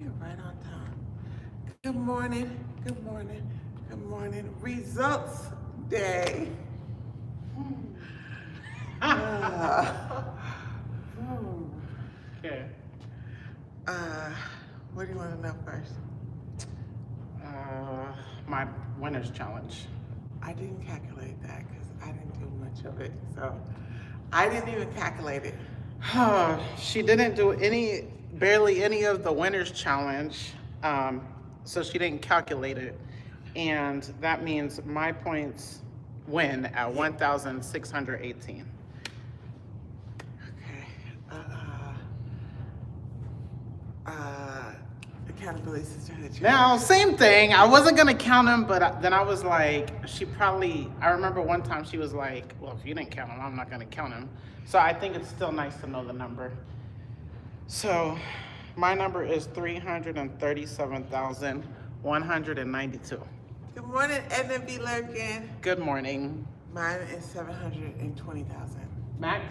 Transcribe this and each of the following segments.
You're right on time. Good morning. Good morning. Good morning. Results day. Uh, Okay. uh, what do you want to know first? My winner's challenge. I didn't calculate that because I didn't do much of it. So I didn't even calculate it. She didn't do barely any of the winner's challenge, so she didn't calculate it. And that means my points win at 1,618. Okay. Accountability sisterhood challenge. Now, same thing. I wasn't gonna count them, but then I was like, I remember one time she was like, well, if you didn't count them, I'm not gonna count them. So I think it's still nice to know the number. So my number is 337,192. Good morning, Edna B. Lurkin. Good morning. Mine is 720,000. Max?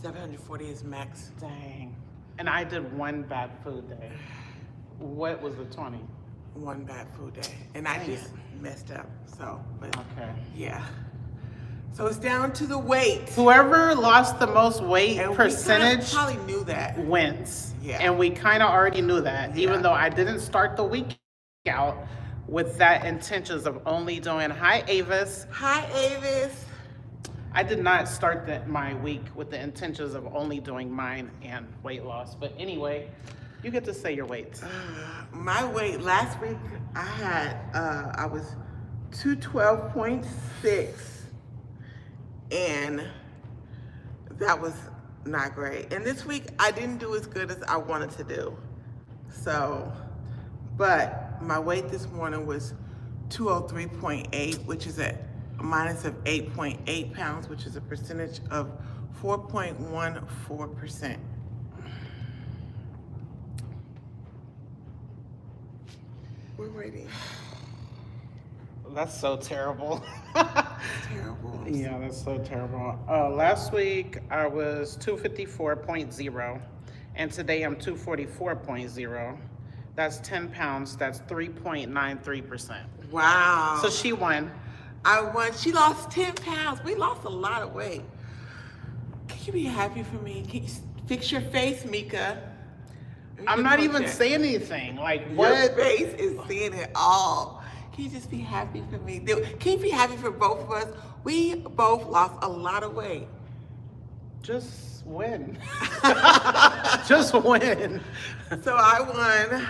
740 is max. Dang. And I did one bad food day. What was the 20? One bad food day. And I just messed up. So, but Okay. yeah. So it's down to the weight. Whoever lost the most weight And percentage we probably knew that. wins. Yeah. And we kind of already knew that, Yeah. even though I didn't start the week out with that intentions of only doing, hi Avis. Hi, Avis. I did not start my week with the intentions of only doing mine and weight loss. But anyway, you get to say your weight. My weight last week, I was 212.6. And that was not great. And this week, I didn't do as good as I wanted to do. So, but my weight this morning was 203.8, which is a minus of 8.8 pounds, which is a percentage of 4.14%. We're waiting. That's so terrible. Terrible. Yeah, that's so terrible. Last week I was 254.0, and today I'm 244.0. That's 10 pounds. That's 3.93%. Wow. So she won. I won. She lost 10 pounds. We lost a lot of weight. Can you be happy for me? Can you fix your face, Mika? I'm not even saying saying anything. Like, your what? face is seeing it all. Can you just be happy for me? Can you be happy for both of us? We both lost a lot of weight. Just win. Just win. So I won.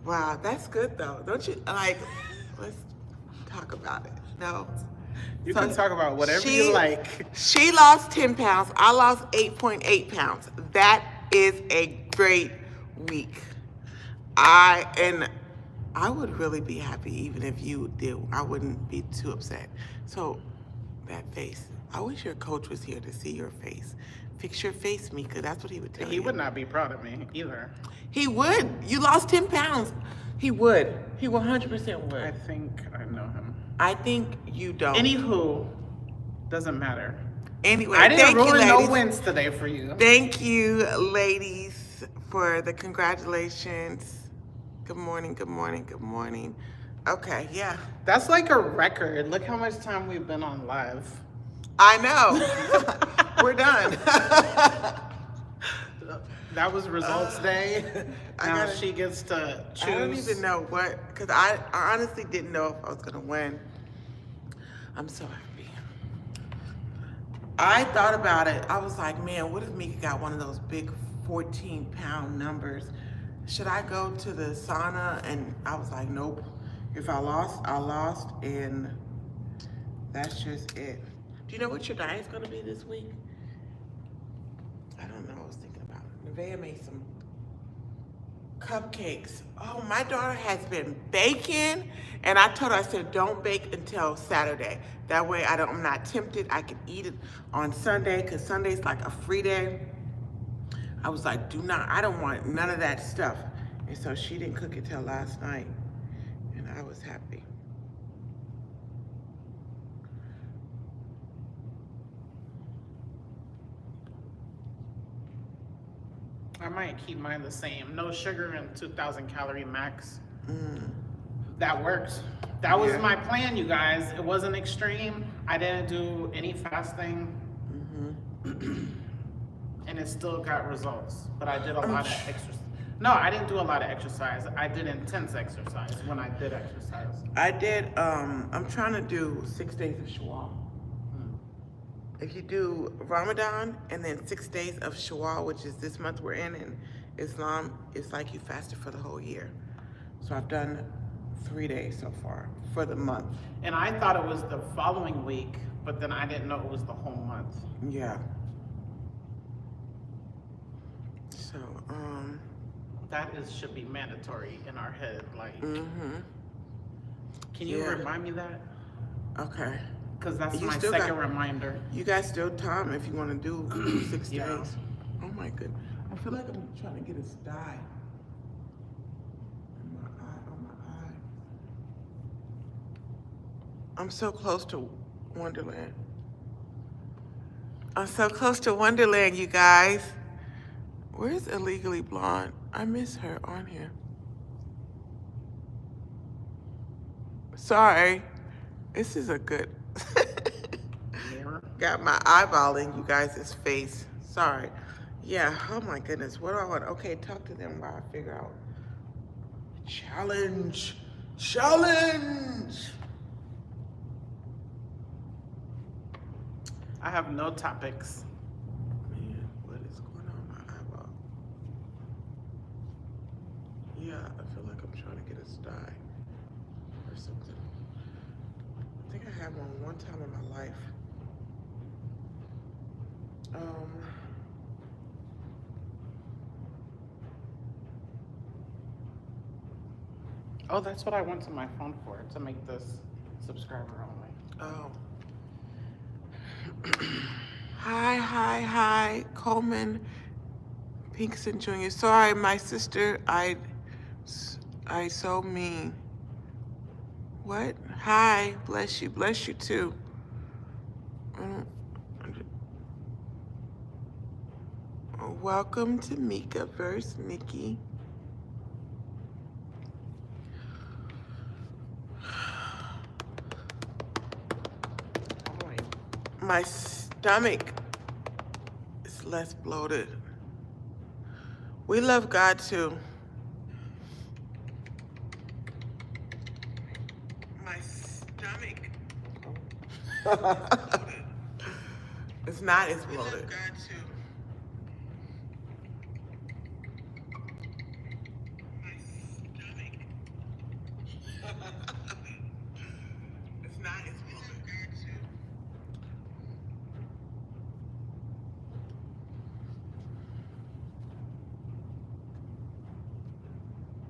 Wow, that's good though. Don't you like? Let's talk about it. No. You So can talk about whatever you like. She lost 10 pounds. I lost 8.8 pounds. That is a great week. I would really be happy even if you did. I wouldn't be too upset. So that face. I wish your coach was here to see your face. Fix your face, Mika. That's what he would tell you. He would not be proud of me either. He would. You lost 10 pounds. He would. He 100% would. I think I know him. I think you don't. Anywho, doesn't matter. Anyway, I didn't thank you, ruin no ladies. wins today for you. Thank you, ladies, for the congratulations. Good morning, good morning, good morning. Okay, yeah. That's like a record. Look how much time we've been on live. I know. We're done. That was results day. Now she gets to choose. I don't even know what, because I honestly didn't know if I was going to win. I'm so happy. I thought about it. I was like, man, what if Mika got one of those big 14-pound numbers? Should I go to the sauna? And I was like, nope. If I lost, I lost, and that's just it. Do you know what your diet's going to be this week? I don't know. I was thinking about it. Nevaeh made some cupcakes. Oh, my daughter has been baking, and I told her, I said, don't bake until Saturday. That way I'm not tempted. I can eat it on Sunday, because Sunday's like a free day. I was like, I don't want none of that stuff. And so she didn't cook it till last night, and I was happy. I might keep mine the same. No sugar and 2,000 calorie max. That works. That was Yeah. my plan, you guys. It wasn't extreme. I didn't do any fasting. And it still got results. But I did a lot of exercise. No, I didn't do a lot of exercise. I did intense exercise when I did exercise. I did, I'm trying to do 6 days of Shawwal. If you do Ramadan and then 6 days of Shawwal, which is this month we're in Islam, it's like you fasted for the whole year. So I've done 3 days so far for the month. And I thought it was the following week, but then I didn't know it was the whole month. Yeah. So, That should be mandatory in our head. Like, mm-hmm. Can you Yeah. remind me that? Okay. Because that's You my still second got- reminder. You guys still time if you want to do 6 Yeah. days. Oh my goodness. I feel like I'm trying to get a dye. In my eye, on my eye. I'm so close to Wonderland. I'm so close to Wonderland, you guys. Where's Illegally Blonde? I miss her on here. Sorry. This is a good. Mirror. Got my eyeball in you guys' face. Sorry. Yeah, oh my goodness. What do I want? Okay, talk to them while I figure out. Challenge. Challenge. I have no topics. Man, what is going on with my eyeball? Yeah, I feel like I'm trying to get a sty or something. I think I had one time in my life. Oh, that's what I went to my phone for, to make this subscriber only. Oh. Hi, Coleman Pinkson Jr. Sorry, my sister, I so mean. What? Hi, bless you too. Welcome to Mika verse Nikki. My stomach is less bloated. We love God too. My stomach it's not as bloated. We love God too. My stomach. It's not as bloated. God too.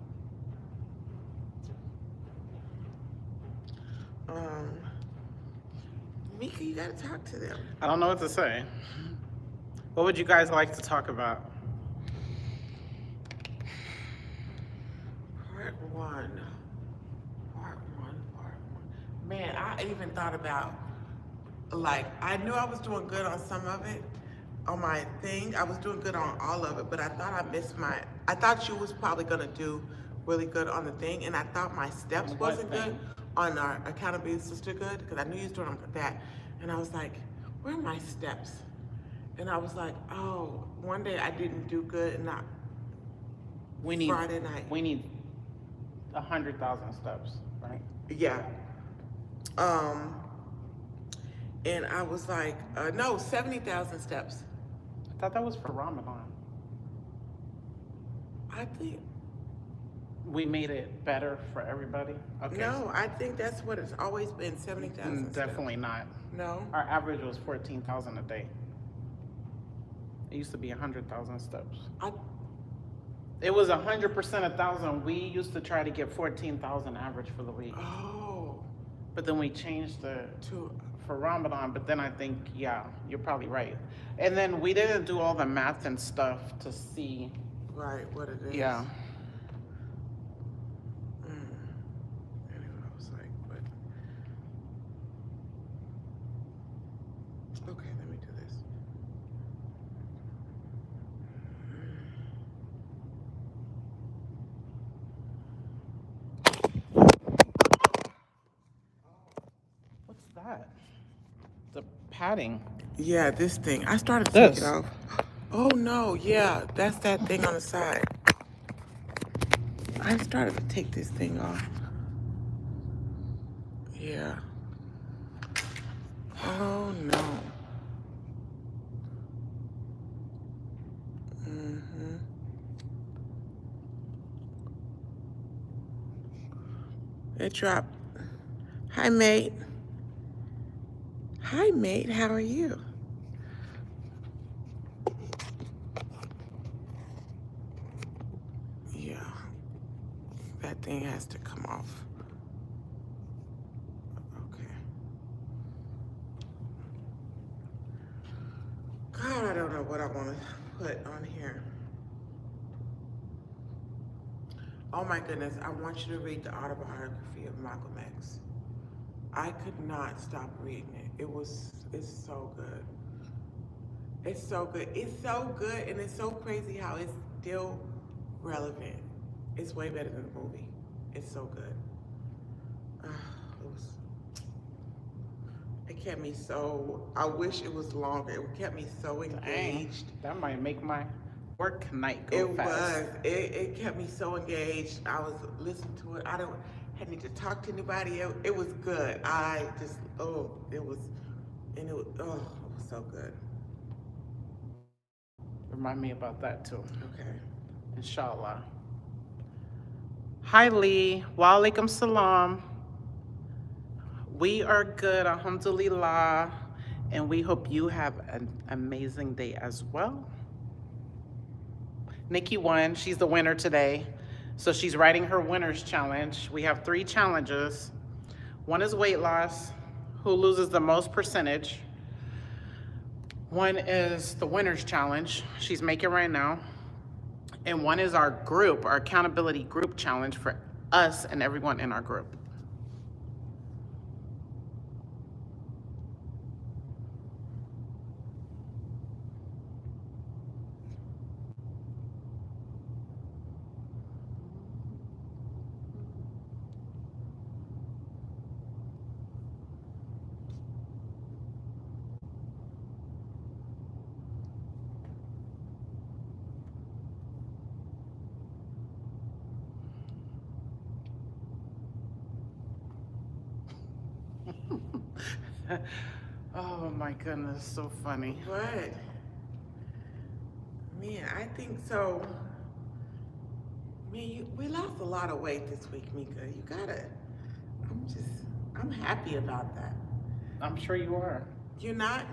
Mika, you gotta talk to them. I don't know what to say. What would you guys like to talk about? Part one. Man, I even thought about, like, I knew I was doing good on some of it, on my thing. I was doing good on all of it, but I thought I thought you was probably gonna do really good on the thing, and I thought my steps On what wasn't thing? good on our Accountability Sister Good, because I knew you was doing that. And I was like, where are my steps? And I was like, oh, one day I didn't do good, and We need Friday night. We need 100,000 steps, right? Yeah. And I was like, no, 70,000 steps. I thought that was for Ramadan. I think, We made it better for everybody. Okay. no, I think that's what it's always been, 70,000 steps. Definitely not. No? Our average was 14,000 a day. It used to be 100,000 steps. It was 100% 1,000. We used to try to get 14,000 average for the week, Oh, but then we changed to, for Ramadan. But then I think, yeah, you're probably right. And then we didn't do all the math and stuff to see. right, what it is. Yeah. Anyway, I was like, but. Okay, let me do this. padding. Yeah, this thing. I started to take it This. off. Oh no, yeah, that's that thing on the side. I started to take this thing off. Yeah. Oh no. Mm-hmm. It dropped. Hi, mate. Hi, mate. How are you? Yeah. That thing has to come off. Okay. God, I don't know what I want to put on here. Oh my goodness, I want you to read the autobiography of Malcolm X. I could not stop reading it. It's so good. It's so good. It's so good, and it's so crazy how it's still relevant. It's way better than the movie. It's so good. It kept me so, I wish it was longer. It kept me so engaged. Dang, that might make my work night go It fast. was. It kept me so engaged. I was listening to it. I don't had need to talk to anybody. It was good. I just it was so good. Remind me about that too. Okay. Inshallah. Hi Lee. Wa alaikum salam. We are good, alhamdulillah. And we hope you have an amazing day as well. Nikki won. She's the winner today. So she's writing her winner's challenge. We have 3 challenges. One is weight loss, who loses the most percentage. One is the winner's challenge. She's making right now. And one is our group, our accountability group challenge for us and everyone in our group. Oh my goodness, so funny. What? Man, I think so. Man, we lost a lot of weight this week, Mika. You gotta. I'm happy about that. I'm sure you are. You're not?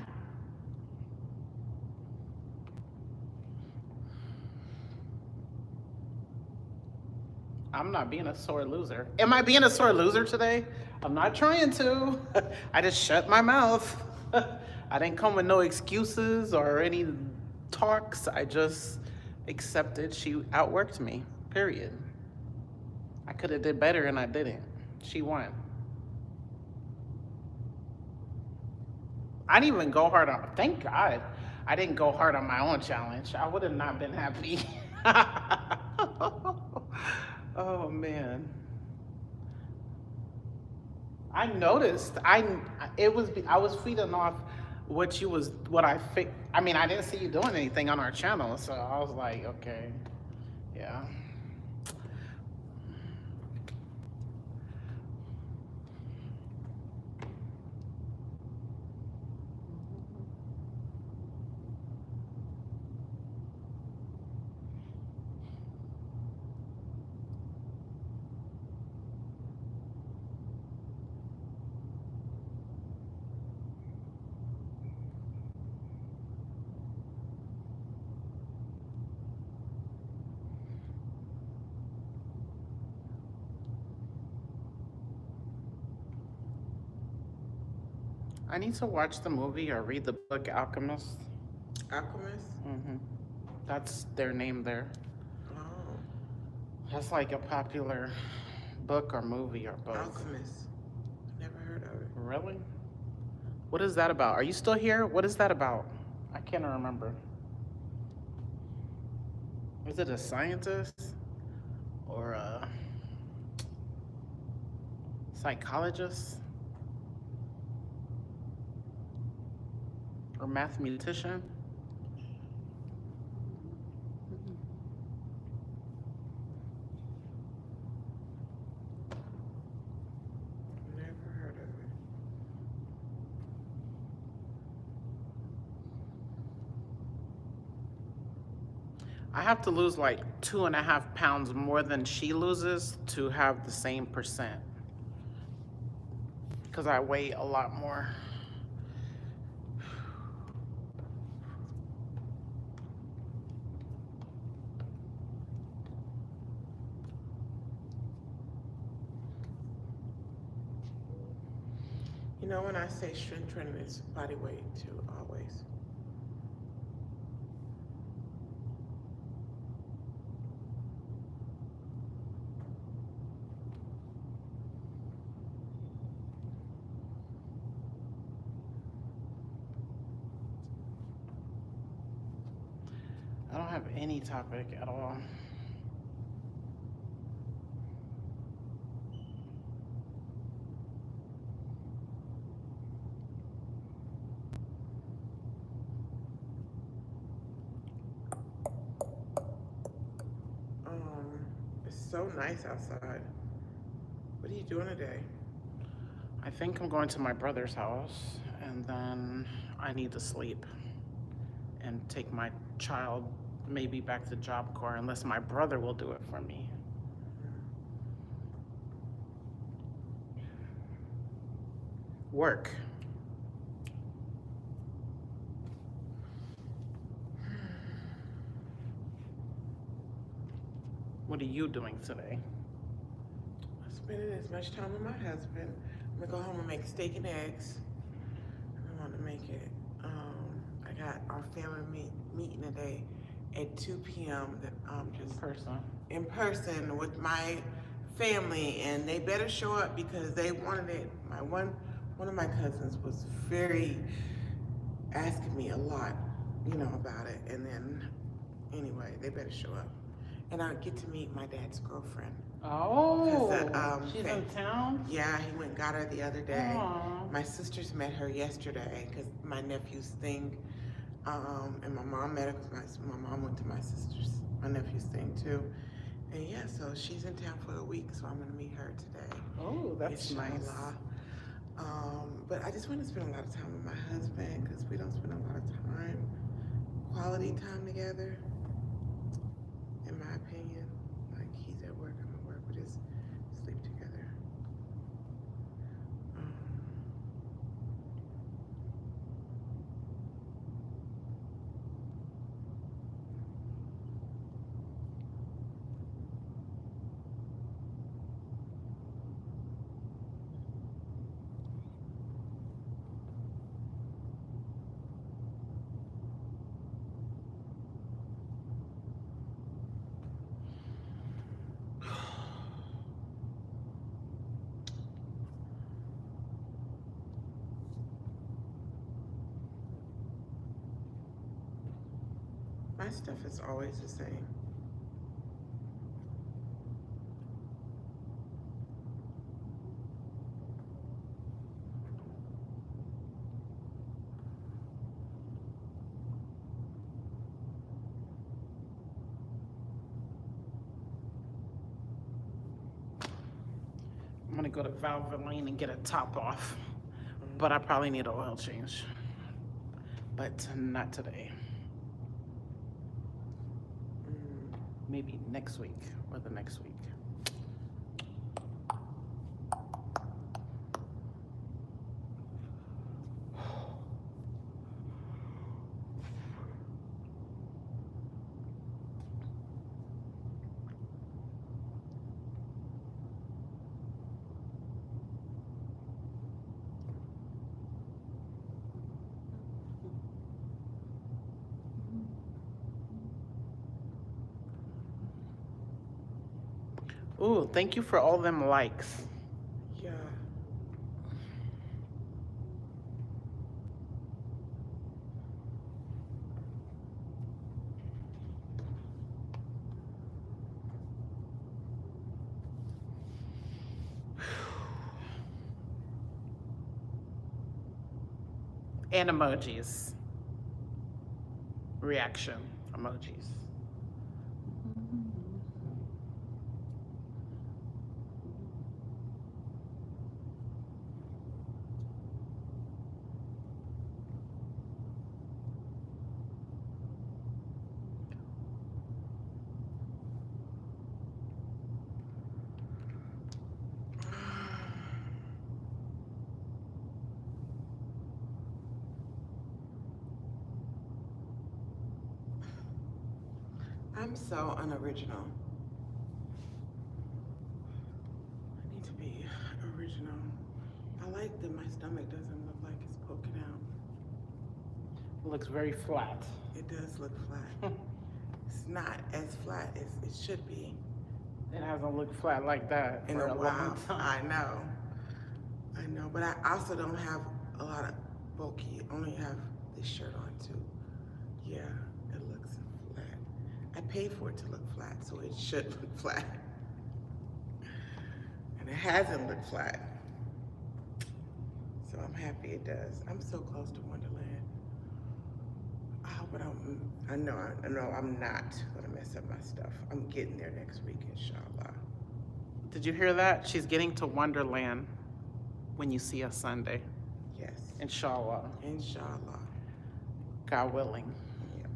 I'm not being a sore loser. Am I being a sore loser today? I'm not trying to. I just shut my mouth. I didn't come with no excuses or any talks. I just accepted she outworked me, period. I could have did better and I didn't. She won. I didn't even go hard on, thank God, I didn't go hard on my own challenge. I would have not been happy. Oh man. I noticed, I was feeding off I mean, I didn't see you doing anything on our channel, so I was like, okay, yeah. I need to watch the movie or read the book Alchemist. Alchemist? That's their name there. Oh. That's like a popular book or movie or both. Alchemist. Never heard of it. Really? What is that about? Are you still here? What is that about? I can't remember. Is it a scientist or a psychologist? or mathematician. Never heard of it. I have to lose like 2.5 pounds more than she loses to have the same percent. Because I weigh a lot more. You know, when I say strength training, it's body weight too, always. I don't have any topic at all. It's so nice outside. What are you doing today? I think I'm going to my brother's house, and then I need to sleep and take my child maybe back to Job Corps, unless my brother will do it for me. Work. What are you doing today? I'm spending as much time with my husband. I'm gonna go home and make steak and eggs. I want to make it. I got our family meeting today at 2 p.m. That just Person. in person with my family, and they better show up because they wanted it. My one of my cousins was very asking me a lot, about it, and then anyway, they better show up. And I get to meet my dad's girlfriend. Oh, 'Cause, she's in town? Yeah, he went and got her the other day. Aww. My sisters met her yesterday because my nephew's thing, and my mom met her because my mom went to my nephew's thing too. And yeah, so she's in town for a week, so I'm gonna meet her today. Oh, that's nice. Inshallah. But I just want to spend a lot of time with my husband because we don't spend a lot of quality time together. In my opinion, like he's at work, I'm at work, we just sleep together. My stuff is always the same. I'm gonna go to Valvoline and get a top off, but I probably need an oil change. But not today. Maybe next week or the next week. Ooh, thank you for all them likes. Yeah. And emojis. reaction emojis. I'm so unoriginal. I need to be original. I like that my stomach doesn't look like it's poking out. It looks very flat. It does look flat. It's not as flat as it should be. It hasn't looked flat like that In for a a while. long time. I know, but I also don't have a lot of bulky. I only have this shirt on too. Yeah, it looks flat. I paid for it to look flat, so it should look flat. And it hasn't looked flat. So I'm happy it does. I'm so close to Wonderland. I hope I know I'm not gonna mess up my stuff. I'm getting there next week, inshallah. Did you hear that? She's getting to Wonderland when you see us Sunday. Yes. Inshallah. Inshallah. God willing. Yeah.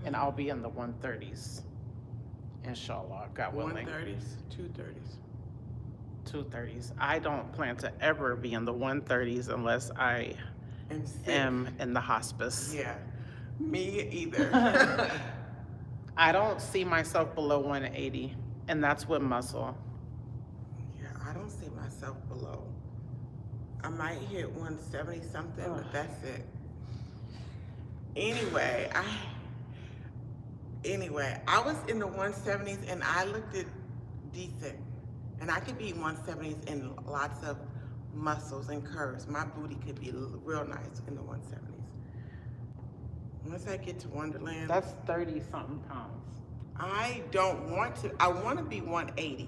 And I'll be in the 130s. Inshallah. God willing. 130s, 230s. 230s. I don't plan to ever be in the 130s unless I And sick. am in the hospice. Yeah. Me either. I don't see myself below 180, and that's with muscle. Yeah, I don't see myself below. I might hit 170 something, but that's it. Anyway, I was in the 170s and I looked at decent. And I could be 170s and lots of muscles and curves. My booty could be real nice in the 170s. Once I get to Wonderland, That's 30 something pounds. I don't want to. I want to be 180.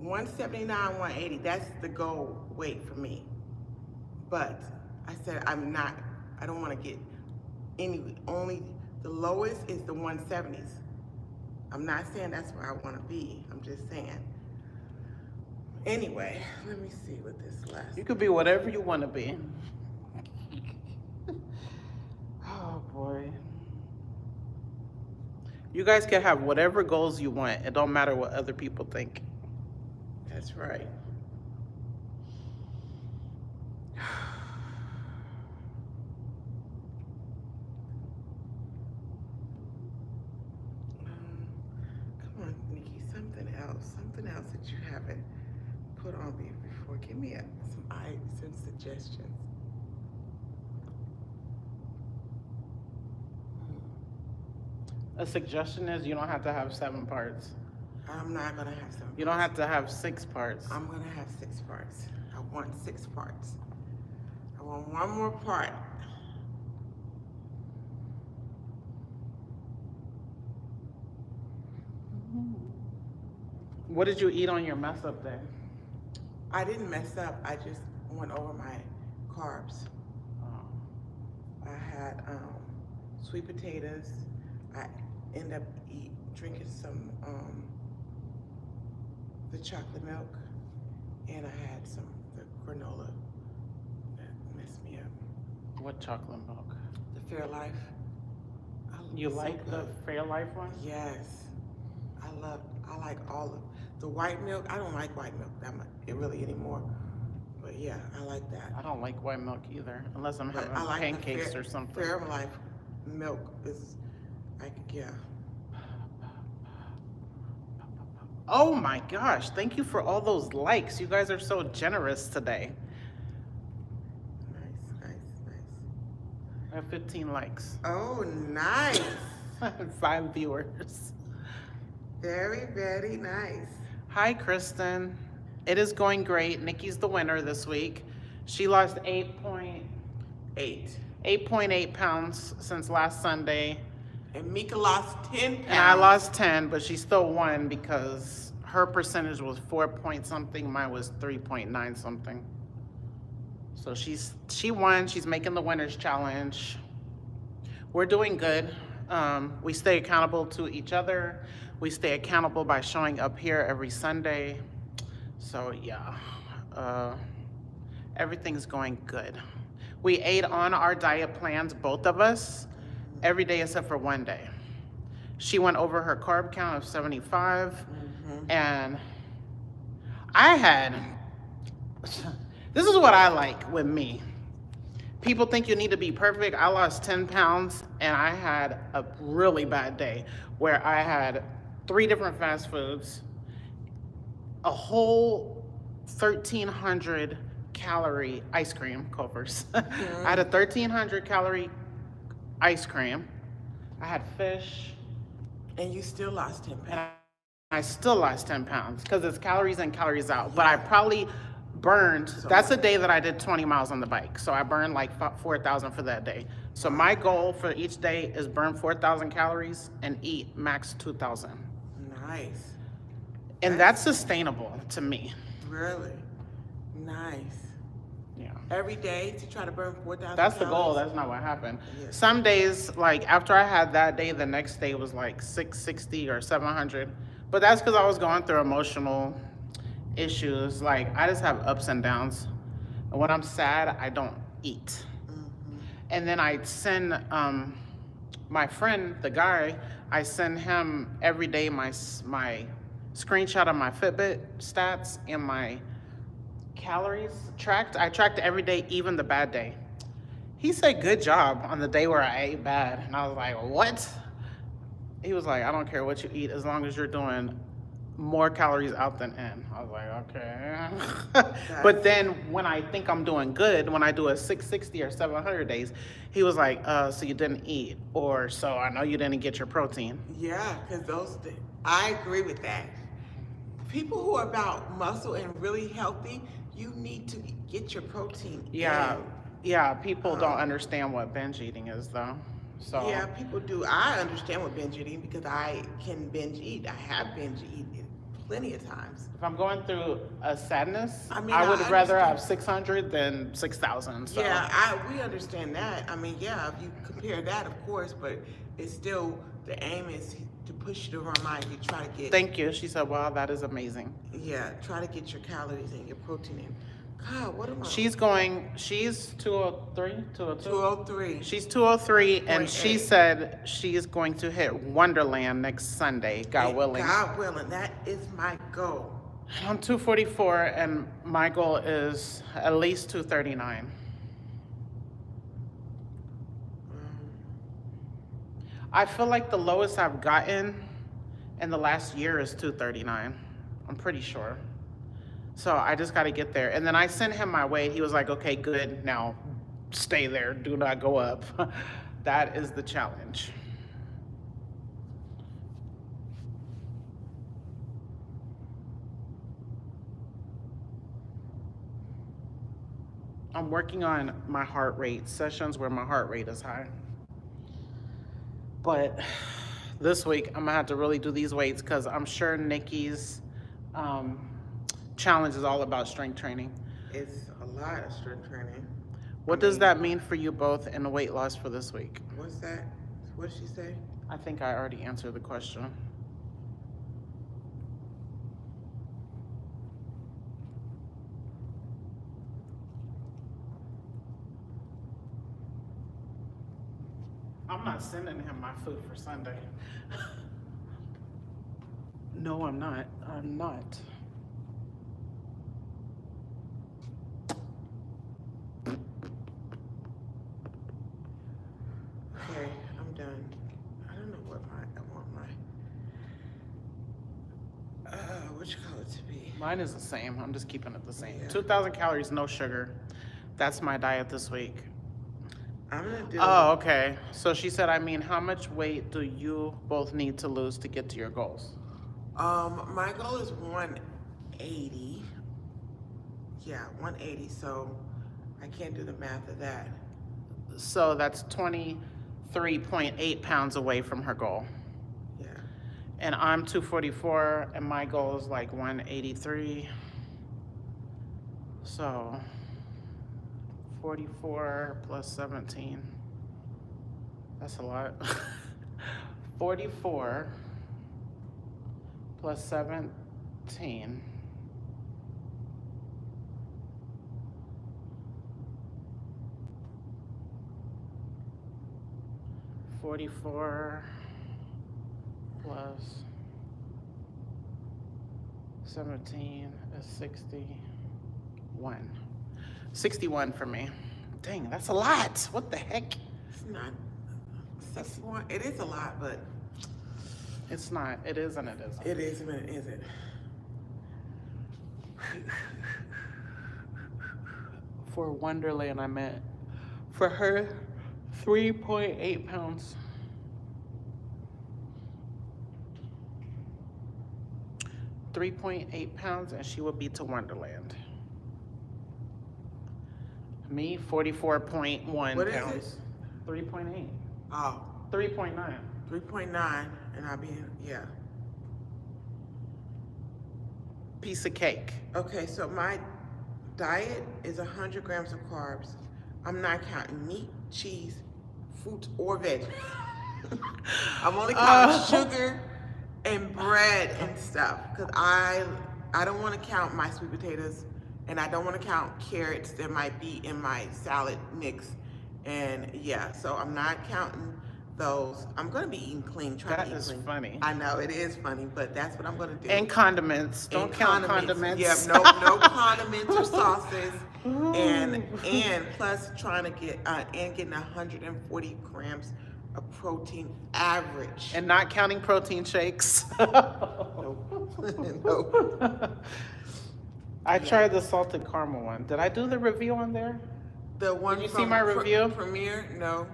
179, 180, that's the goal weight for me. But I said I don't want to get only the lowest is the 170s. I'm not saying that's where I want to be. I'm just saying. Anyway, let me see what this last. You could be whatever you want to be. Oh boy. You guys can have whatever goals you want. It don't matter what other people think. That's right. Come on, Nikki, something else that you haven't put on me before. Give me some suggestions. A suggestion is you don't have to have 7 parts. I'm not gonna have some. You don't have to have 6 parts. I'm gonna have 6 parts. I want 6 parts. I want one more part. What did you eat on your mess up day? I didn't mess up. I just went over my carbs. Oh. I had sweet potatoes. I ended up drinking some the chocolate milk, and I had the granola that messed me up. What chocolate milk? The Fairlife. You So like the good. Fairlife one? Yes, I like all of the white milk. I don't like white milk that much, really anymore. But yeah, I like that. I don't like white milk either, unless I'm But having I like pancakes the or something. Fairlife milk is, yeah. Oh my gosh, thank you for all those likes. You guys are so generous today. Nice. I have 15 likes. Oh, nice. 5 viewers. Very, very nice. Hi, Kristen. It is going great. Nikki's the winner this week. She lost 8.8 pounds since last Sunday. And Mika lost 10 pounds. And I lost 10, but she still won because her percentage was 4 point something. Mine was 3.9 something. So she won. She's making the winners challenge. We're doing good. We stay accountable to each other. We stay accountable by showing up here every Sunday. So yeah, everything's going good. We ate on our diet plans, both of us, every day except for one day. She went over her carb count of 75, and I had, this is what I like with me. People think you need to be perfect. I lost 10 pounds, and I had a really bad day where I had 3 different fast foods, a whole 1,300 calorie ice cream, Culver's. I had a 1,300 calorie ice cream. I had fish. And you still lost 10 And pounds. I still lost 10 pounds because it's calories in, calories out. But I probably burned, that's a day that I did 20 miles on the bike. So I burned like 4,000 for that day. So my goal for each day is burn 4,000 calories and eat max 2,000. Nice. And that's sustainable to me. Really? Nice. Yeah. Every day to try to burn 4,000 That's the goal. calories? That's not what happened. Yeah. Some days, like after I had that day, the next day was like 660 or 700. But that's because I was going through emotional issues. Like I just have ups and downs. And when I'm sad, I don't eat. And then I send my friend, the guy, I send him every day my screenshot of my Fitbit stats and my calories tracked. I tracked every day, even the bad day. He said, good job on the day where I ate bad. And I was like, what? He was like, I don't care what you eat as long as you're doing more calories out than in. I was like, okay. But then when I think I'm doing good, when I do a 660 or 700 days, he was like, so you didn't eat, or so I know you didn't get your protein. Yeah, because I agree with that. People who are about muscle and really healthy, you need to get your protein. Yeah, in. yeah. People don't understand what binge eating is, though. So Yeah, people do. I understand what binge eating because I can binge eat. I have binge eaten plenty of times. if I'm going through a sadness, I mean, I would I rather understand. have 600 than 6,000. So. Yeah, we understand that. I mean, yeah, if you compare that, of course, but it's still, the aim is to push you to remind you, try to get, Thank you. She said, wow, that is amazing. yeah, try to get your calories and your protein in. God, what am I? She's 203, 202. 203. She's 203, and she 0.8. said she's going to hit Wonderland next Sunday, God willing. God willing, that is my goal. I'm 244, and my goal is at least 239. I feel like the lowest I've gotten in the last year is 239. I'm pretty sure. So I just got to get there. And then I sent him my weight. He was like, okay, good. Now stay there. Do not go up. That is the challenge. I'm working on my heart rate, sessions where my heart rate is high. But this week, I'm gonna have to really do these weights because I'm sure Nikki's challenge is all about strength training. It's a lot of strength training. What does that mean for you both in the weight loss for this week? What's that? What did she say? I think I already answered the question. I'm not sending him my food for Sunday. No, I'm not. I'm not. Okay, I'm done. I don't know what I want my, what you call it to be. Mine is the same. I'm just keeping it the same. Yeah. 2,000 calories, no sugar. That's my diet this week. I'm gonna do. Oh, okay. So she said, I mean, how much weight do you both need to lose to get to your goals? My goal is 180. Yeah, 180. So I can't do the math of that. So that's 23.8 pounds away from her goal. Yeah. And I'm 244, and my goal is like 183. So 44 plus 17. That's a lot. 44 plus 17. 44 plus 17 is 61. 61 for me. Dang, that's a lot. What the heck? It's not 61. It is a lot, but It's not. It is and it isn't. it is and it isn't. For Wonderland, I meant. For her, 3.8 pounds. 3.8 pounds, and she would be to Wonderland. Me, 44.1 What is pounds. it? 3.8. Oh, 3.9. 3.9, and I'll be, yeah. Piece of cake. Okay, so my diet is 100 grams of carbs. I'm not counting meat, cheese, fruits, or veggies. I'm only counting sugar and bread and stuff, because I don't want to count my sweet potatoes, and I don't want to count carrots that might be in my salad mix. And yeah, so I'm not counting those. I'm going to be eating clean, trying That to eat is clean. funny. I know, it is funny, but that's what I'm going to do. And condiments. Don't And count condiments. Yeah, no condiments or sauces. And plus trying to get, and getting 140 grams of protein average. And not counting protein shakes. Nope. Nope. I tried the salted caramel one. Did I do the review on there? The one Did you see from my review? Premiere? No.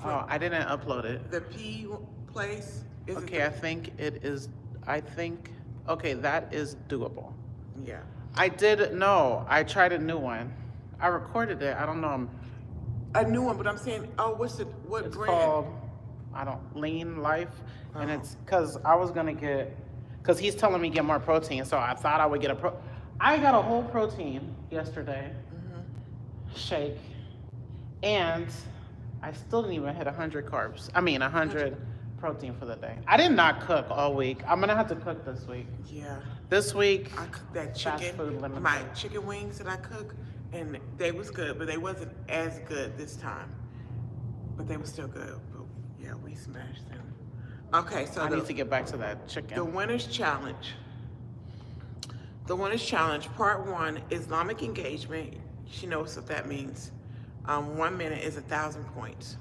Oh, I didn't upload it. The P place? Is it Okay, I think it is, okay, that is doable. yeah. I tried a new one. I recorded it. I don't know. A new one, but I'm saying, what It's brand? called, Lean Life. And Oh. it's because because he's telling me get more protein. So I thought I would get I got a whole protein yesterday shake. And I still didn't even hit 100 carbs. 100 protein for the day. I did not cook all week. I'm gonna have to cook this week. Yeah. This week, I cooked that Fast chicken, food limited. my chicken wings that I cook, and they was good, but they wasn't as good this time. But they were still good. But yeah, we smashed them. Okay, so I need to get back to that chicken. the winner's challenge. The winner's challenge, part 1, Islamic engagement. She knows what that means. 1 minute is 1,000 points.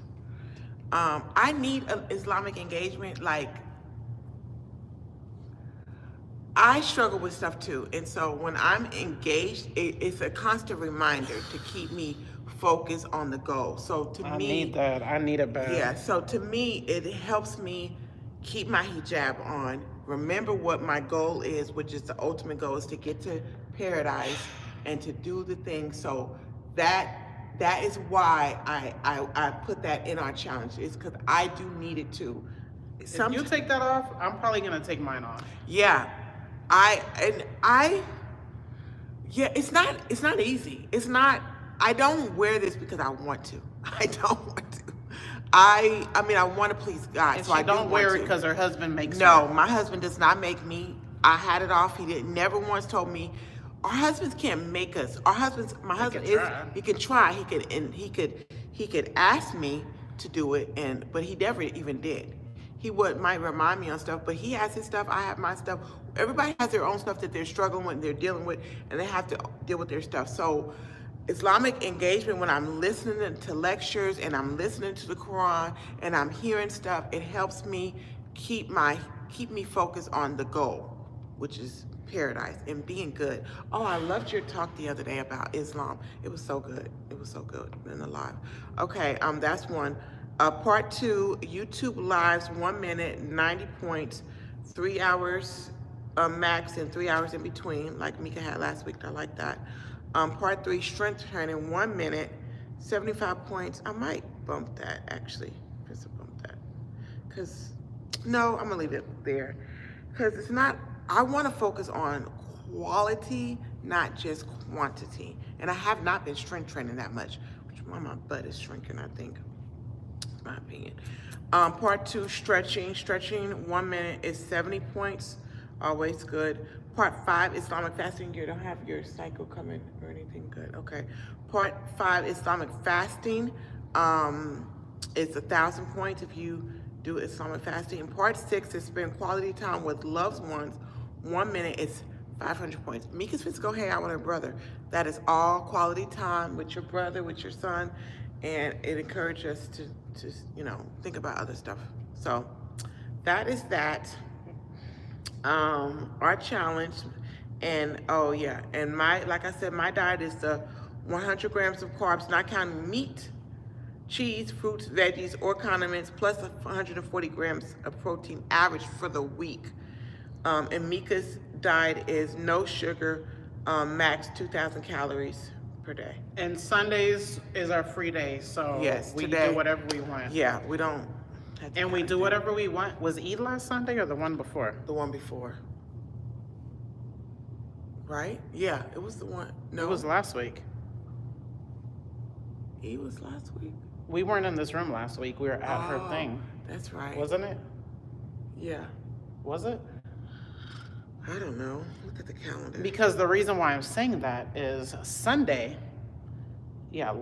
I need an Islamic engagement. Like, I struggle with stuff too, and so when I'm engaged, it's a constant reminder to keep me focused on the goal. So to I me, need that. I need it bad. yeah, so to me, it helps me keep my hijab on, remember what my goal is, which is the ultimate goal, is to get to paradise and to do the thing. So that is why I put that in our challenge, is because I do need it too. If you take that off, I'm probably gonna take mine off. Yeah, yeah, it's not easy. It's not. I don't wear this because I want to. I don't want to. I mean, I want to please God, And so I she don't do wear want it to. because her husband makes No, her. my husband does not make me. I had it off. He didn't never once told me. Our husbands can't make us. My husband can try. he can try. He could ask me to do it, but he never even did. He might remind me on stuff, but he has his stuff. I have my stuff. Everybody has their own stuff that they're struggling with, they're dealing with, and they have to deal with their stuff. So Islamic engagement, when I'm listening to lectures and I'm listening to the Quran and I'm hearing stuff, it helps me keep me focused on the goal, which is paradise and being good. Oh, I loved your talk the other day about Islam. It was so good. It was so good and alive. Okay, that's one. Part 2, YouTube lives, 1 minute, 90 points, 3 hours max and 3 hours in between, like Mika had last week. I like that. Part 3, strength training, 1 minute, 75 points. I might bump that, actually. Just bump that. Because, no, I'm going to leave it there. Because it's not, I want to focus on quality, not just quantity. And I have not been strength training that much, which my butt is shrinking, I think. That's my opinion. Part 2, stretching. Stretching, 1 minute is 70 points. Always good. Part 5, Islamic fasting. You don't have your cycle coming or anything good. Okay. Part 5, Islamic fasting. It's 1,000 points if you do Islamic fasting. And part 6 is spend quality time with loved ones. 1 minute is 500 points. Mika's supposed to go hang out with her brother. That is all quality time with your brother, with your son, and it encourages us to think about other stuff. So that is that. Our challenge, and oh yeah, and like I said, my diet is the 100 grams of carbs, not counting meat, cheese, fruits, veggies, or condiments, plus 140 grams of protein average for the week. And Mika's diet is no sugar, max 2,000 calories per day. And Sundays is our free day, so Yes, we today. do whatever we want. Yeah, we don't have to And we count do it. whatever we want. Was Eid last Sunday or the one before? The one before. Right? Yeah, it was the one. No, It was last week. It was last week. We weren't in this room last week. We were at her Oh, thing. That's right. Wasn't it? Yeah. Was it? I don't know. Look at the calendar. Because the reason why I'm saying that is Sunday. Yeah,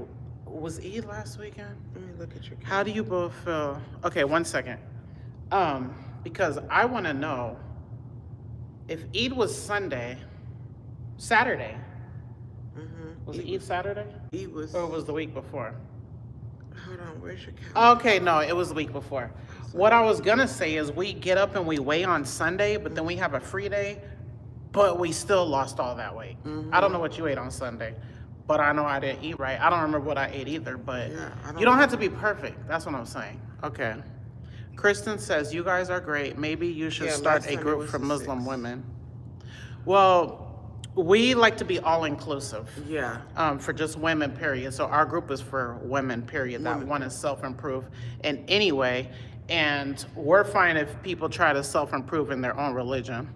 was Eid last weekend? Let me look at your calendar. How do you both feel? Okay, 1 second. Because I want to know if Eid was Saturday. Was it Eid Saturday? It was. Or was the week before? Hold on. Where's your calendar? Okay, no, it was the week before. What I was gonna say is we get up and we weigh on Sunday, but then we have a free day, but we still lost all that weight. I don't know what you ate on Sunday, but I know I didn't eat right. I don't remember what I ate either, but Yeah, I you don't have to be perfect. That's what I'm saying. Okay. Kristen says, you guys are great. Maybe you should Yeah, start last a Sunday group was for the Muslim 6th. women. Well, we like to be all inclusive. Yeah. For just women, period. So our group is for women, period. That one is self-improve in any way. And we're fine if people try to self-improve in their own religion.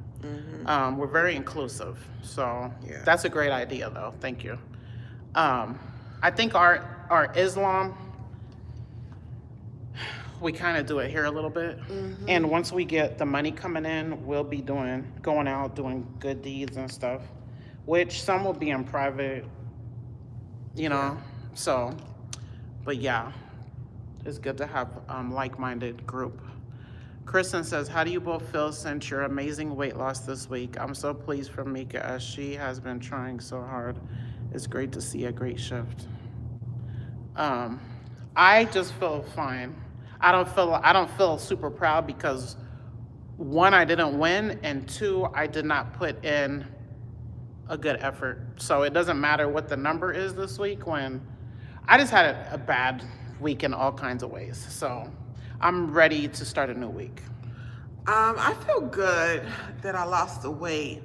We're very inclusive. So Yeah. that's a great idea, though. Thank you. I think our Islam, we kind of do it here a little bit. And once we get the money coming in, we'll be going out, doing good deeds and stuff, which some will be in private, so, but yeah, it's good to have like-minded group. Kristen says, how do you both feel since your amazing weight loss this week? I'm so pleased for Mika as she has been trying so hard. It's great to see a great shift. I just feel fine. I don't feel super proud because 1, I didn't win, and 2, I did not put in a good effort. So it doesn't matter what the number is this week when I just had a bad week in all kinds of ways. So I'm ready to start a new week. I feel good that I lost the weight.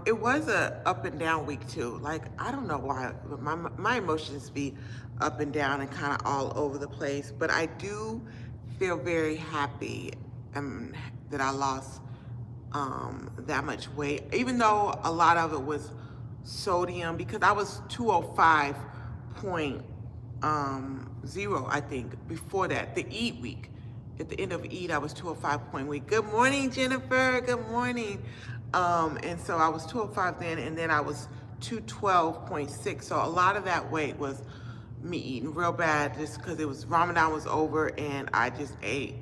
It was a up and down week too. Like, I don't know why, but my emotions be up and down and kind of all over the place. But I do feel very happy that I lost that much weight, even though a lot of it was sodium, because I was 205.0, I think, before that, the Eid week. At the end of Eid, I was 205.1. Good morning, Jennifer. Good morning. And so I was 205 then, and then I was 212.6. So a lot of that weight was me eating real bad just because Ramadan was over and I just ate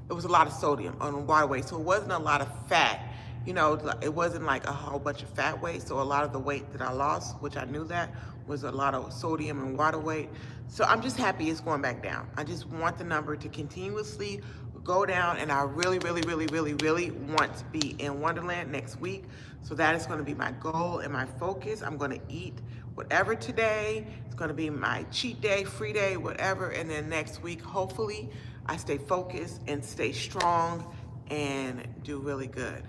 it was a lot of sodium on the waterway. So it wasn't a lot of fat. It wasn't like a whole bunch of fat weight. So a lot of the weight that I lost, which I knew that, was a lot of sodium and water weight. So I'm just happy it's going back down. I just want the number to continuously go down, and I really, really, really, really, really want to be in Wonderland next week. So that is going to be my goal and my focus. I'm going to eat whatever today. It's going to be my cheat day, free day, whatever. And then next week, hopefully, I stay focused and stay strong and do really good.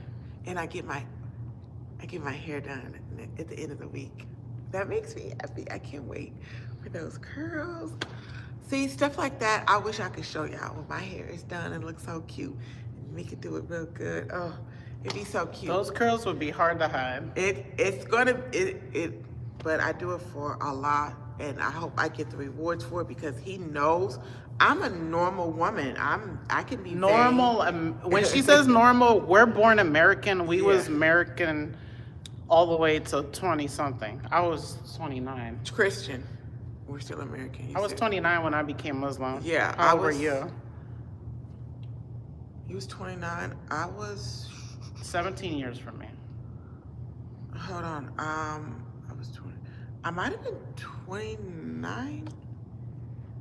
And I get my hair done at the end of the week. That makes me happy. I can't wait for those curls. See, stuff like that, I wish I could show y'all when my hair is done and looks so cute. And we could do it real good. Oh, it'd be so cute. Those curls would be hard to hide. But I do it for Allah and I hope I get the rewards for it because he knows I'm a normal woman. I can be Normal. vain. When she says normal, we're born American. We was Yeah. American all the way to 20 something. I was 29. It's Christian. We're still American. You I was said. 29 when I became Muslim. Yeah, How I old were was- you? You was 29. I was. 17 years from me. Hold on. I was 20. I might have been 29.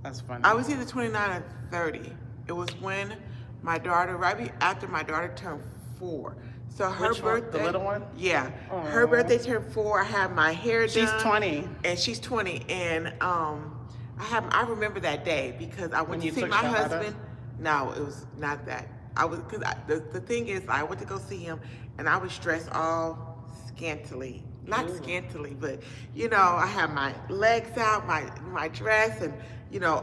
That's funny. I was either 29 or 30. It was when my daughter, after my daughter turned 4. So her Which one? birthday. The little one? Yeah. Her Aw. birthday turned 4. I had my hair done. She's 20. And she's 20. And I remember that day because I When went you to see took my Shahada? husband. No, it was not that. The thing is, I went to go see him and I was dressed all scantily. Not scantily, but I had my legs out, my dress, and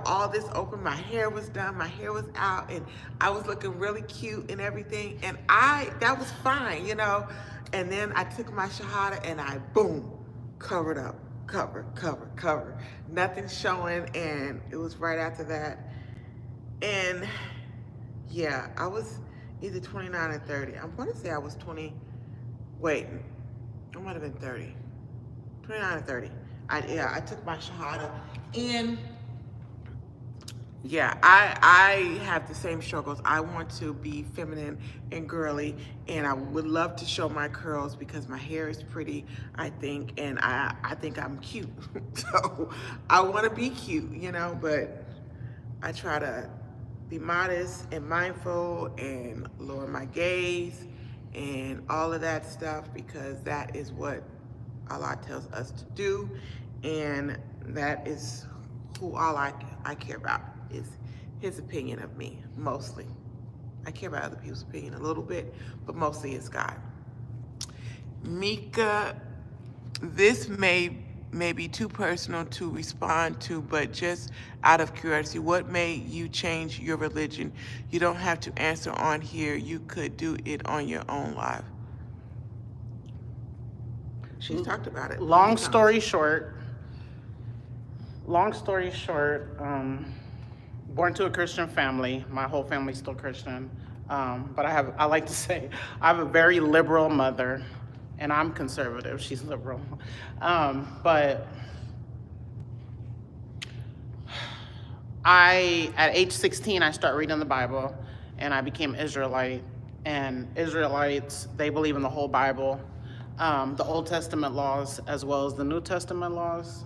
all this open. My hair was done, my hair was out, and I was looking really cute and everything. And that was fine, And then I took my shahada and I boom, covered up, cover. Nothing showing, and it was right after that. And yeah, I was either 29 or 30. I want to say I was 20. Wait, I might have been 30. 29 or 30. I took my shahada, and yeah, I have the same struggles. I want to be feminine and girly, and I would love to show my curls because my hair is pretty, I think, and I think I'm cute. So I want to be cute, but I try to be modest and mindful and lower my gaze and all of that stuff because that is what Allah tells us to do, and that is who all I care about is His opinion of me, mostly. I care about other people's opinion a little bit, but mostly it's God. Mika, this may be too personal to respond to, but just out of curiosity, what made you change your religion? You don't have to answer on here. You could do it on your own live. She's talked about it. Long story short, born to a Christian family. My whole family's still Christian. But I like to say, I have a very liberal mother, and I'm conservative. She's liberal. But at age 16, I started reading the Bible, and I became Israelite. And Israelites, they believe in the whole Bible. The Old Testament laws as well as the New Testament laws.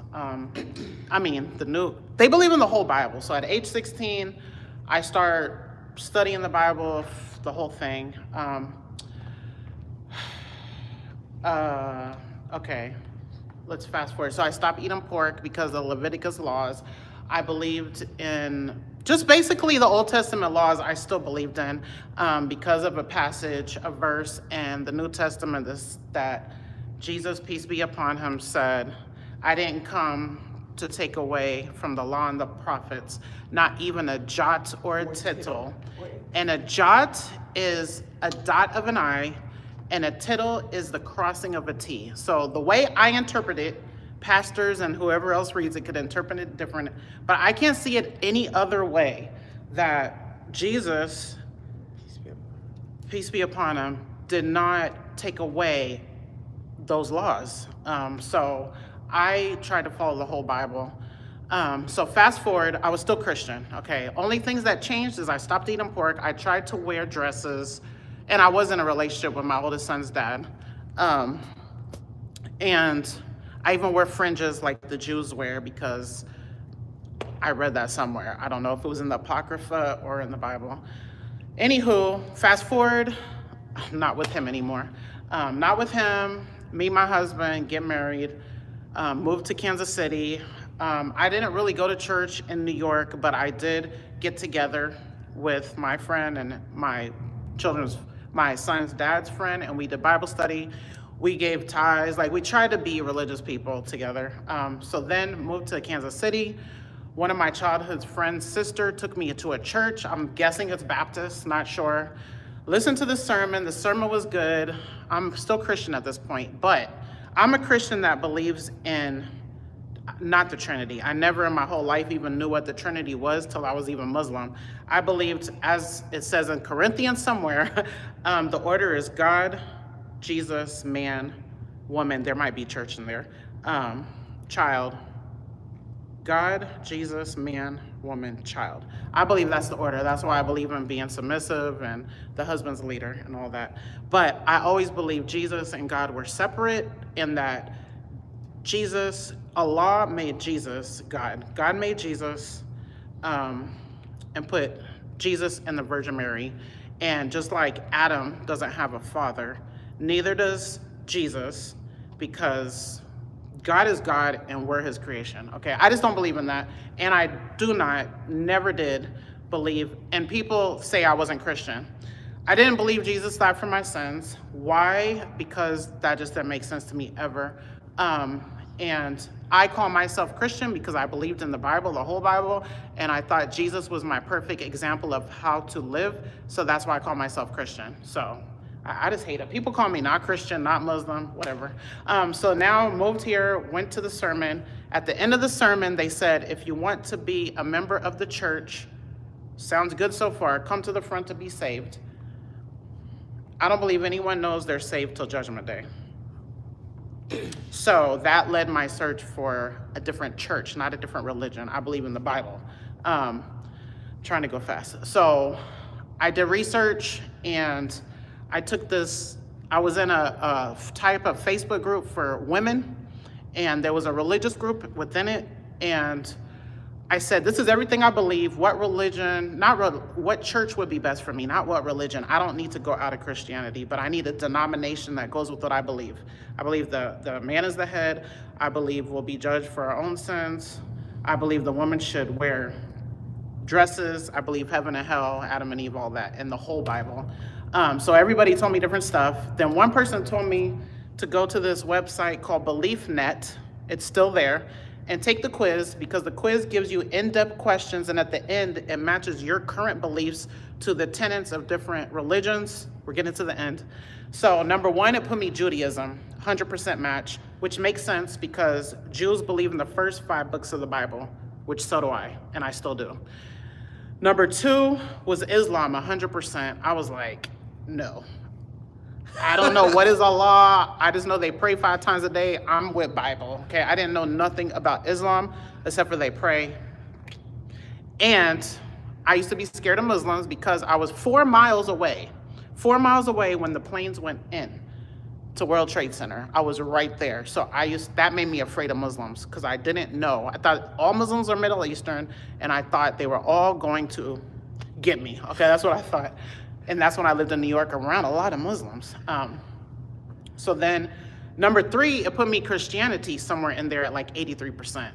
They believe in the whole Bible. So at age 16, I start studying the Bible, the whole thing. Okay, let's fast forward. So I stopped eating pork because of the Leviticus laws. I believed in just basically the Old Testament laws I still believed in because of a passage, a verse in the New Testament that Jesus, peace be upon him, said, I didn't come to take away from the law and the prophets, not even a jot or a tittle. And a jot is a dot of an I, and a tittle is the crossing of a T. So the way I interpret it, pastors and whoever else reads it could interpret it different, but I can't see it any other way that Jesus, peace be upon him, did not take away those laws. So I tried to follow the whole Bible. So fast forward, I was still Christian, okay? Only things that changed is I stopped eating pork, I tried to wear dresses, and I was in a relationship with my oldest son's dad. And I even wear fringes like the Jews wear because I read that somewhere. I don't know if it was in the Apocrypha or in the Bible. Anywho, fast forward, I'm not with him anymore. Not with him, me, my husband, get married, moved to Kansas City. I didn't really go to church in New York, but I did get together with my friend and my son's dad's friend, and we did Bible study. We gave tithes, we tried to be religious people together. So then moved to Kansas City. One of my childhood friend's sister took me to a church. I'm guessing it's Baptist, not sure. Listened to the sermon was good. I'm still Christian at this point, but I'm a Christian that believes in not the Trinity. I never in my whole life even knew what the Trinity was till I was even Muslim. I believed, as it says in Corinthians somewhere, the order is God, Jesus, man, woman. There might be church in there. Child. God, Jesus, man, woman, child. I believe that's the order. That's why I believe in being submissive and the husband's leader and all that. But I always believed Jesus and God were separate, in that Jesus, Allah made Jesus God. God made Jesus and put Jesus in the Virgin Mary. And just like Adam doesn't have a father, neither does Jesus, because God is God and we're his creation. Okay, I just don't believe in that. And I never did believe, and people say I wasn't Christian. I didn't believe Jesus died for my sins. Why? Because that just didn't make sense to me ever. And I call myself Christian because I believed in the Bible, the whole Bible, and I thought Jesus was my perfect example of how to live. So that's why I call myself Christian. So I just hate it. People call me not Christian, not Muslim, whatever. So now moved here, went to the sermon. At the end of the sermon, they said, if you want to be a member of the church, sounds good so far, come to the front to be saved. I don't believe anyone knows they're saved till Judgment Day. So that led my search for a different church, not a different religion. I believe in the Bible. Trying to go fast. So I did research, and I took this, I was in a type of Facebook group for women, and there was a religious group within it, and I said, this is everything I believe. What religion, what church would be best for me, not what religion. I don't need to go out of Christianity, but I need a denomination that goes with what I believe. I believe the man is the head. I believe we'll be judged for our own sins. I believe the woman should wear dresses. I believe heaven and hell, Adam and Eve, all that, in the whole Bible. So everybody told me different stuff. Then one person told me to go to this website called BeliefNet. It's still there. And take the quiz, because the quiz gives you in-depth questions, and at the end, it matches your current beliefs to the tenets of different religions. We're getting to the end. So number one, it put me Judaism, 100% match, which makes sense because Jews believe in the first 5 books of the Bible, which so do I, and I still do. Number 2 was Islam, 100%. I was like, no. I don't know what is Allah. I just know they pray 5 times a day. I'm with Bible, okay? I didn't know nothing about Islam except for they pray. And I used to be scared of Muslims because I was 4 miles away when the planes went in to World Trade Center. I was right there. So that made me afraid of Muslims because I didn't know. I thought all Muslims are Middle Eastern, and I thought they were all going to get me. Okay, that's what I thought. And that's when I lived in New York around a lot of Muslims. So then number 3, it put me Christianity somewhere in there at like 83%.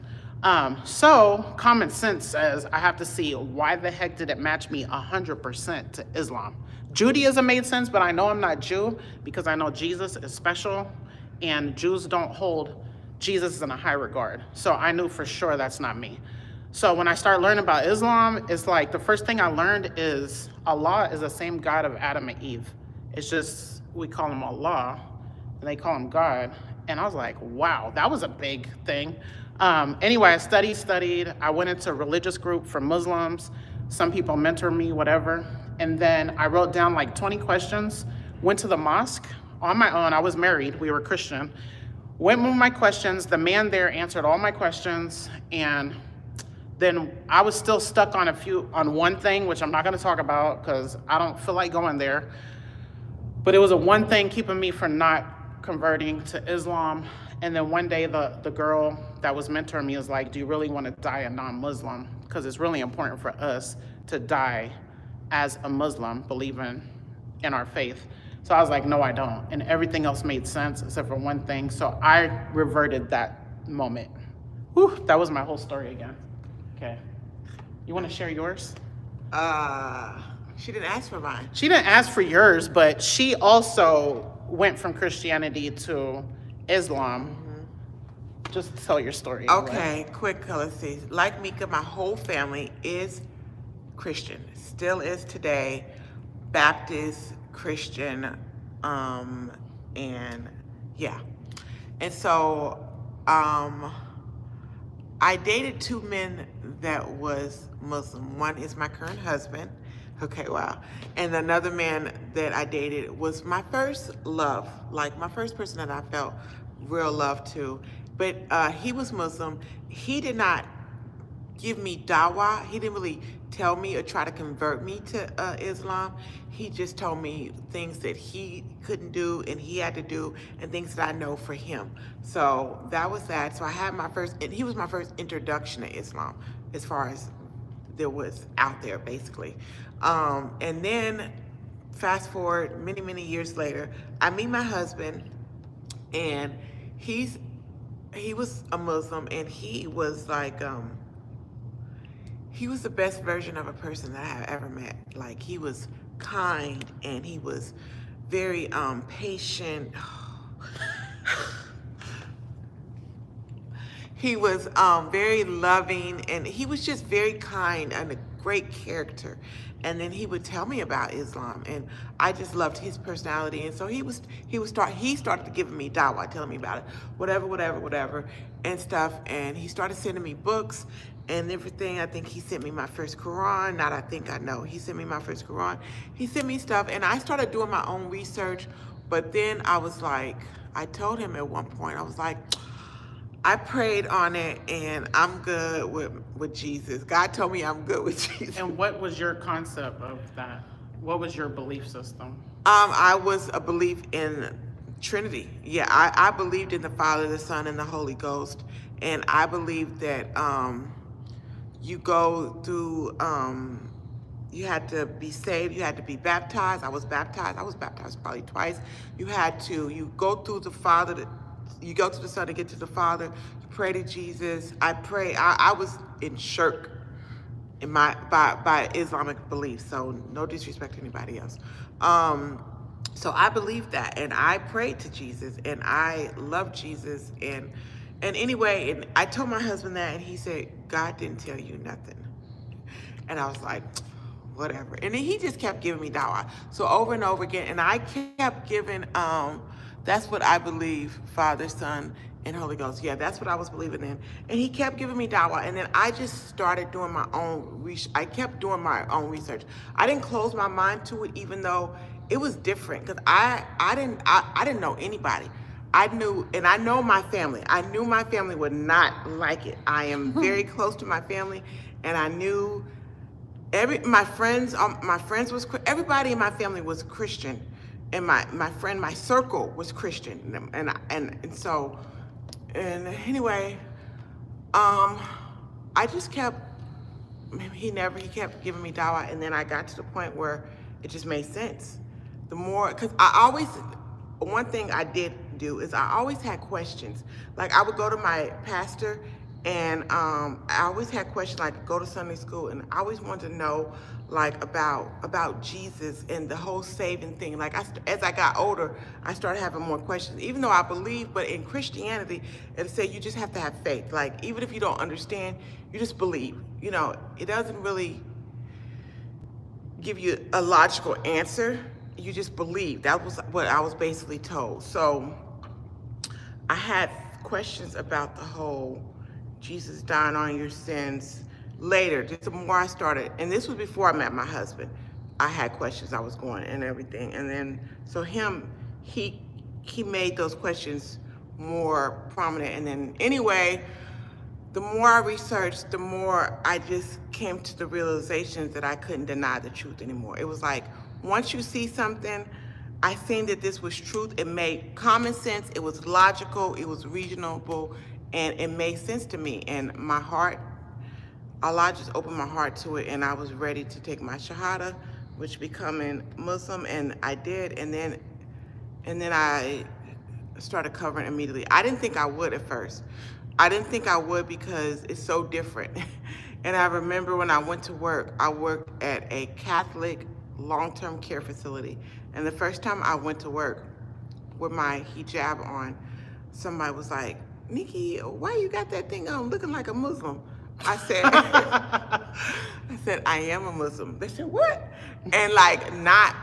So common sense says I have to see why the heck did it match me 100% to Islam. Judaism made sense, but I know I'm not Jew because I know Jesus is special, and Jews don't hold Jesus in a high regard. So I knew for sure that's not me. So when I started learning about Islam, it's like the first thing I learned is Allah is the same God of Adam and Eve. It's just we call him Allah and they call him God. And I was like, wow, that was a big thing. Anyway, I studied. I went into a religious group for Muslims. Some people mentored me, whatever. And then I wrote down like 20 questions, went to the mosque on my own. I was married, we were Christian. Went with my questions. The man there answered all my questions, and then I was still stuck on one thing, which I'm not gonna talk about because I don't feel like going there. But it was a one thing keeping me from not converting to Islam. And then one day the girl that was mentoring me was like, do you really want to die a non-Muslim? Because it's really important for us to die as a Muslim, believing in our faith. So I was like, no, I don't. And everything else made sense except for one thing. So I reverted that moment. Whew, that was my whole story again. Okay. You want to share yours? She didn't ask for mine. She didn't ask for yours, but she also went from Christianity to Islam. Mm-hmm. Just tell your story. Okay, quick, let's see. Like Mika, my whole family is Christian. Still is today. Baptist, Christian, and yeah. And so, I dated two men that was Muslim. One is my current husband. Okay, wow. And another man that I dated was my first love, like my first person that I felt real love to. But he was Muslim. He did not give me dawah. He didn't really tell me or try to convert me to Islam. He just told me things that he couldn't do and he had to do, and things that I know for him. So that was that. So I had my first, and he was my first introduction to Islam as far as there was out there, basically. And then fast forward many, many years later, I meet my husband, and he was a Muslim, and he was like, he was the best version of a person that I have ever met. Like, he was kind, and he was very patient. He was very loving, and he was just very kind and a great character. And then he would tell me about Islam, and I just loved his personality. And so he started giving me dawah, telling me about it, whatever, and stuff. And he started sending me books and everything. I think he sent me my first Quran. Not I think, I know. He sent me my first Quran. He sent me stuff, and I started doing my own research. But then I was like, I told him at one point, I was like, I prayed on it, and I'm good with Jesus. God told me I'm good with Jesus. And what was your concept of that? What was your belief system? I was a belief in Trinity. Yeah, I believed in the Father, the Son, and the Holy Ghost. And I believed that you go through, you had to be saved, you had to be baptized. I was baptized probably twice. You go through the Father, you go to the Son to get to the Father, you pray to Jesus. I was in shirk in by Islamic beliefs, so no disrespect to anybody else. So I believed that, and I prayed to Jesus, and I loved Jesus, and anyway, and I told my husband that, and he said, God didn't tell you nothing. And I was like, whatever. And then he just kept giving me dawah. So over and over again, and I kept giving, that's what I believe, Father, Son, and Holy Ghost. Yeah, that's what I was believing in. And he kept giving me dawah, and then I just started doing my own research. I kept doing my own research. I didn't close my mind to it, even though it was different, because I didn't know anybody. I knew, and I know my family. I knew my family would not like it. I am very close to my family, and I knew my friends was, everybody in my family was Christian, and my circle was Christian, and so, and anyway, I just kept, he kept giving me dawah, and then I got to the point where it just made sense. The more, because one thing I did do is I always had questions. Like, I would go to my pastor, and I always had questions, like go to Sunday school, and I always wanted to know, like, about Jesus and the whole saving thing. Like, as I got older, I started having more questions, even though I believe, but in Christianity, it said you just have to have faith. Like, even if you don't understand, you just believe. You know, it doesn't really give you a logical answer. You just believe. That was what I was basically told. So I had questions about the whole Jesus dying on your sins later. Just the more I started, and this was before I met my husband, I had questions. I was going and everything. And then, so he made those questions more prominent. And then anyway, the more I researched, the more I just came to the realization that I couldn't deny the truth anymore. It was like, once you see something, I seen that this was truth. It made common sense. It was logical. It was reasonable, and it made sense to me. And my heart, Allah just opened my heart to it, and I was ready to take my shahada, which becoming Muslim, and I did. And then I started covering immediately. I didn't think I would at first. I didn't think I would because it's so different. And I remember when I went to work, I worked at a Catholic long-term care facility. And the first time I went to work with my hijab on, somebody was like, Nikki, why you got that thing on looking like a Muslim? I said, I am a Muslim. They said, what? And like, not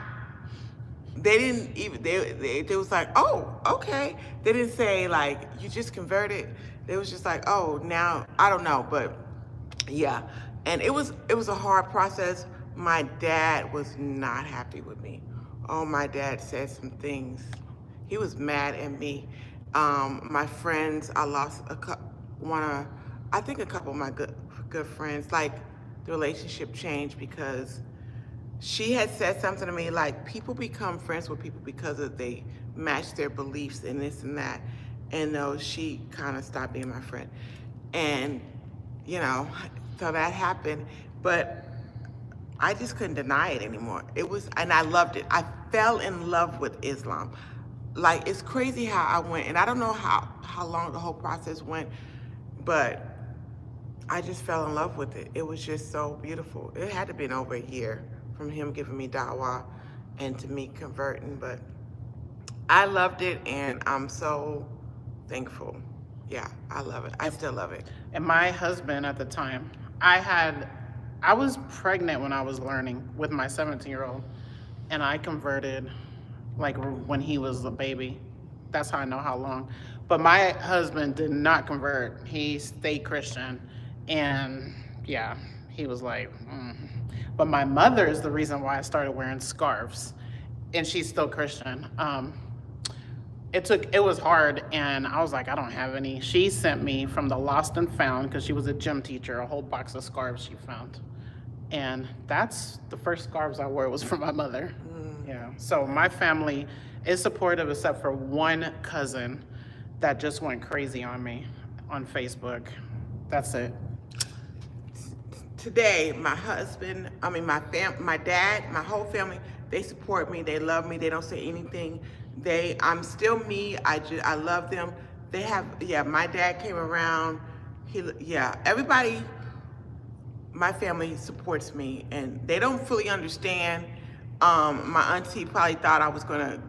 they didn't even, they was like, oh, okay. They didn't say like, you just converted. They was just like, oh, now, I don't know, but yeah. And it was a hard process. My dad was not happy with me. Oh, my dad said some things. He was mad at me. My friends, I lost a couple of my good friends. Like, the relationship changed because she had said something to me like, people become friends with people because they match their beliefs and this and that. And no, she kind of stopped being my friend. And, you know, so that happened. But I just couldn't deny it anymore. And I loved it. I fell in love with Islam. Like, it's crazy how I went, and I don't know how long the whole process went, but I just fell in love with it. It was just so beautiful. It had to have been over a year from him giving me dawah and to me converting, but I loved it, and I'm so thankful. Yeah, I love it. I still love it. And my husband at the time, I was pregnant when I was learning with my 17-year-old, and I converted like when he was a baby. That's how I know how long. But my husband did not convert. He stayed Christian, and yeah, he was like, But my mother is the reason why I started wearing scarves, and she's still Christian. It was hard, and I was like, I don't have any. She sent me from the Lost and Found, because she was a gym teacher, a whole box of scarves she found. And that's the first scarves I wore was from my mother. Yeah. So my family is supportive, except for one cousin that just went crazy on me on Facebook. That's it. Today, my husband, my dad, my whole family, they support me. They love me. They don't say anything. I'm still me. I love them. My dad came around. Everybody, my family supports me, and they don't fully understand. My auntie probably thought I was gonna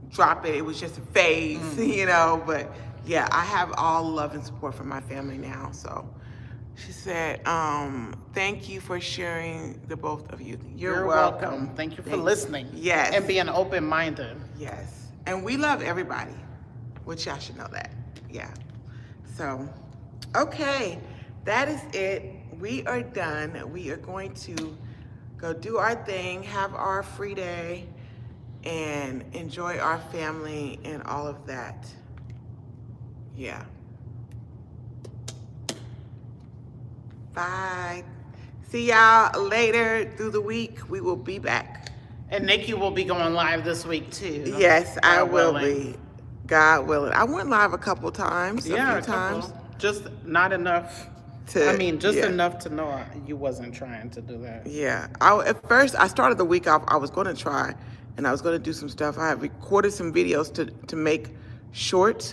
drop it. It was just a phase, you know, but yeah, I have all love and support from my family now, so. She said, thank you for sharing, the both of you. You're welcome. Thank you for listening. Yes. And being open-minded. Yes. And we love everybody, which y'all should know that. Yeah. So, okay, that is it. We are done. We are going to go do our thing, have our free day, and enjoy our family and all of that. Yeah. Bye. See y'all later through the week. We will be back. And Nikki will be going live this week too. Yes, I will be. God willing. I went live a couple times. Yeah, a few times. Just not enough. Enough to know you wasn't trying to do that. Yeah. At first, I started the week off. I was going to try, and I was going to do some stuff. I have recorded some videos to make shorts.